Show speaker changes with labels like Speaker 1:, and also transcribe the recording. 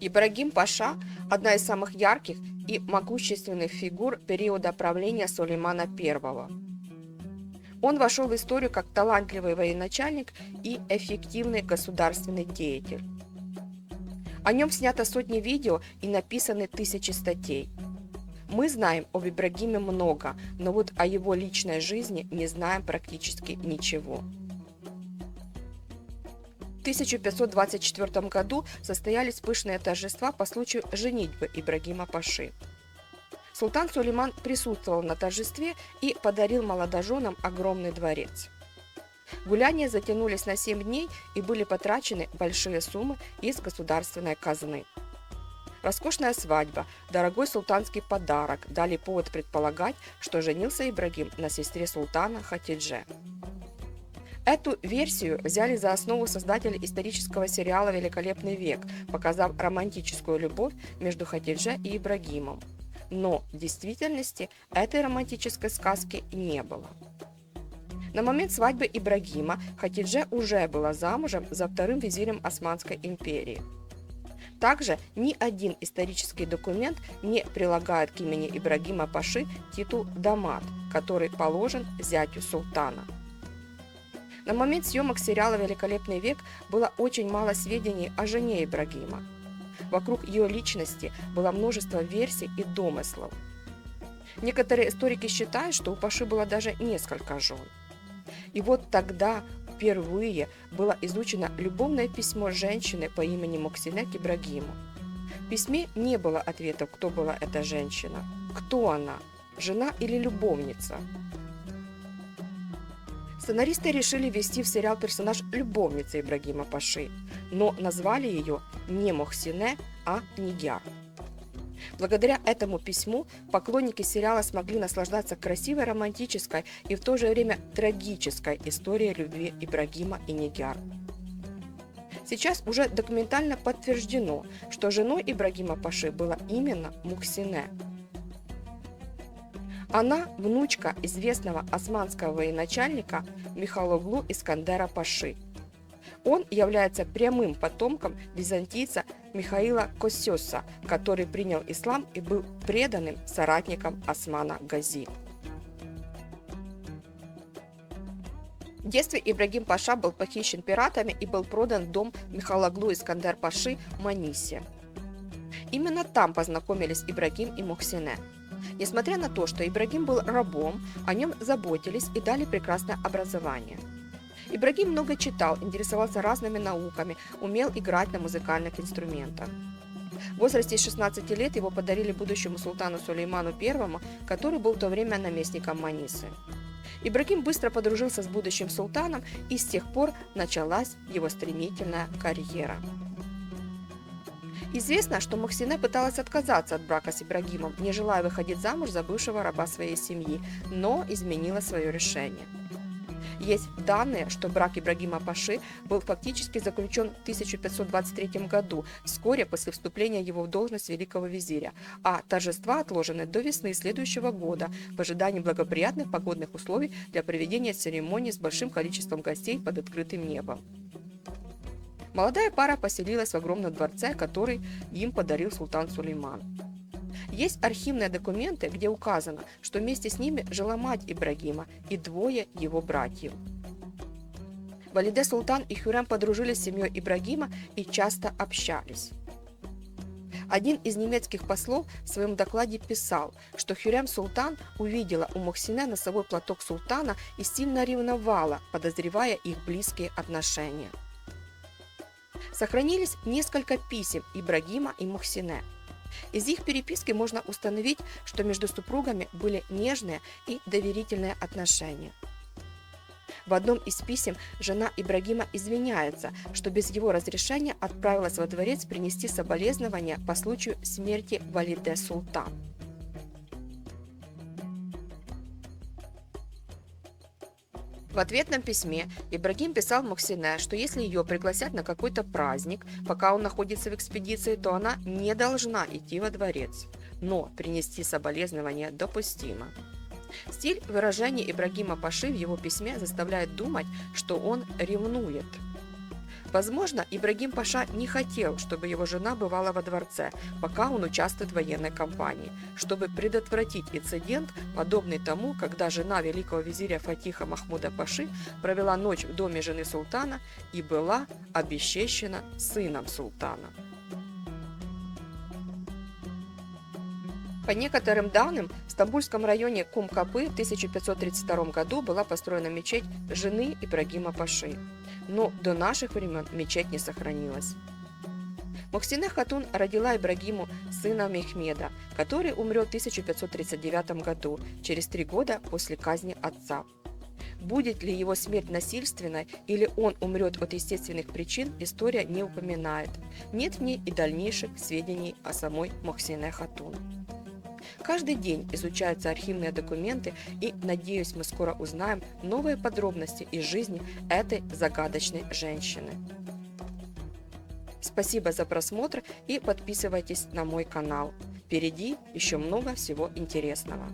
Speaker 1: Ибрагим Паша – одна из самых ярких и могущественных фигур периода правления Сулеймана I. Он вошел в историю как талантливый военачальник и эффективный государственный деятель. О нем снято сотни видео и написаны тысячи статей. Мы знаем об Ибрагиме много, но вот о его личной жизни не знаем практически ничего. В 1524 году состоялись пышные торжества по случаю женитьбы Ибрагима Паши. Султан Сулейман присутствовал на торжестве и подарил молодоженам огромный дворец. Гуляния затянулись на 7 дней и были потрачены большие суммы из государственной казны. Роскошная свадьба, дорогой султанский подарок дали повод предполагать, что женился Ибрагим на сестре султана Хатидже. Эту версию взяли за основу создатели исторического сериала «Великолепный век», показав романтическую любовь между Хатидже и Ибрагимом. Но в действительности этой романтической сказки не было. На момент свадьбы Ибрагима Хатидже уже была замужем за вторым визирем Османской империи. Также ни один исторический документ не прилагает к имени Ибрагима Паши титул «дамат», который положен зятю султана. На момент съемок сериала «Великолепный век» было очень мало сведений о жене Ибрагима. Вокруг ее личности было множество версий и домыслов. Некоторые историки считают, что у Паши было даже несколько жен. И вот тогда впервые было изучено любовное письмо женщины по имени Мухсине к Ибрагиму. В письме не было ответов, кто была эта женщина, кто она, жена или любовница. Сценаристы решили ввести в сериал персонаж любовницы Ибрагима Паши, но назвали ее не Мухсине, а Нигяр. Благодаря этому письму поклонники сериала смогли наслаждаться красивой, романтической и в то же время трагической историей любви Ибрагима и Нигяр. Сейчас уже документально подтверждено, что женой Ибрагима Паши была именно Мухсине. Она – внучка известного османского военачальника Михалоглу Искандера Паши. Он является прямым потомком византийца Михаила Косёса, который принял ислам и был преданным соратником Османа Гази. В детстве Ибрагим Паша был похищен пиратами и был продан в дом Михалоглу Искандер Паши в Манисе. Именно там познакомились Ибрагим и Мухсине. Несмотря на то, что Ибрагим был рабом, о нем заботились и дали прекрасное образование. Ибрагим много читал, интересовался разными науками, умел играть на музыкальных инструментах. В возрасте 16 лет его подарили будущему султану Сулейману I, который был в то время наместником Манисы. Ибрагим быстро подружился с будущим султаном, и с тех пор началась его стремительная карьера. Известно, что Мухсине пыталась отказаться от брака с Ибрагимом, не желая выходить замуж за бывшего раба своей семьи, но изменила свое решение. Есть данные, что брак Ибрагима Паши был фактически заключен в 1523 году, вскоре после вступления его в должность великого визиря, а торжества отложены до весны следующего года в ожидании благоприятных погодных условий для проведения церемонии с большим количеством гостей под открытым небом. Молодая пара поселилась в огромном дворце, который им подарил султан Сулейман. Есть архивные документы, где указано, что вместе с ними жила мать Ибрагима и двое его братьев. Валиде Султан и Хюррем подружились с семьей Ибрагима и часто общались. Один из немецких послов в своем докладе писал, что Хюррем Султан увидела у Мухсине носовой платок султана и сильно ревновала, подозревая их близкие отношения. Сохранились несколько писем Ибрагима и Мухсине. Из их переписки можно установить, что между супругами были нежные и доверительные отношения. В одном из писем жена Ибрагима извиняется, что без его разрешения отправилась во дворец принести соболезнования по случаю смерти Валиде Султан. В ответном письме Ибрагим писал Мухсине, что если ее пригласят на какой-то праздник, пока он находится в экспедиции, то она не должна идти во дворец, но принести соболезнования допустимо. Стиль выражения Ибрагима Паши в его письме заставляет думать, что он ревнует. Возможно, Ибрагим Паша не хотел, чтобы его жена бывала во дворце, пока он участвует в военной кампании, чтобы предотвратить инцидент, подобный тому, когда жена великого визиря Фатиха Махмуда Паши провела ночь в доме жены султана и была обесчещена сыном султана. По некоторым данным, в стамбульском районе Кум-Капы в 1532 году была построена мечеть жены Ибрагима Паши, но до наших времен мечеть не сохранилась. Мухсине Хатун родила Ибрагиму сына Мехмеда, который умрет в 1539 году, через 3 года после казни отца. Будет ли его смерть насильственной или он умрет от естественных причин, история не упоминает. Нет в ней и дальнейших сведений о самой Мухсине Хатун. Каждый день изучаются архивные документы, и, надеюсь, мы скоро узнаем новые подробности из жизни этой загадочной женщины. Спасибо за просмотр и подписывайтесь на мой канал. Впереди еще много всего интересного.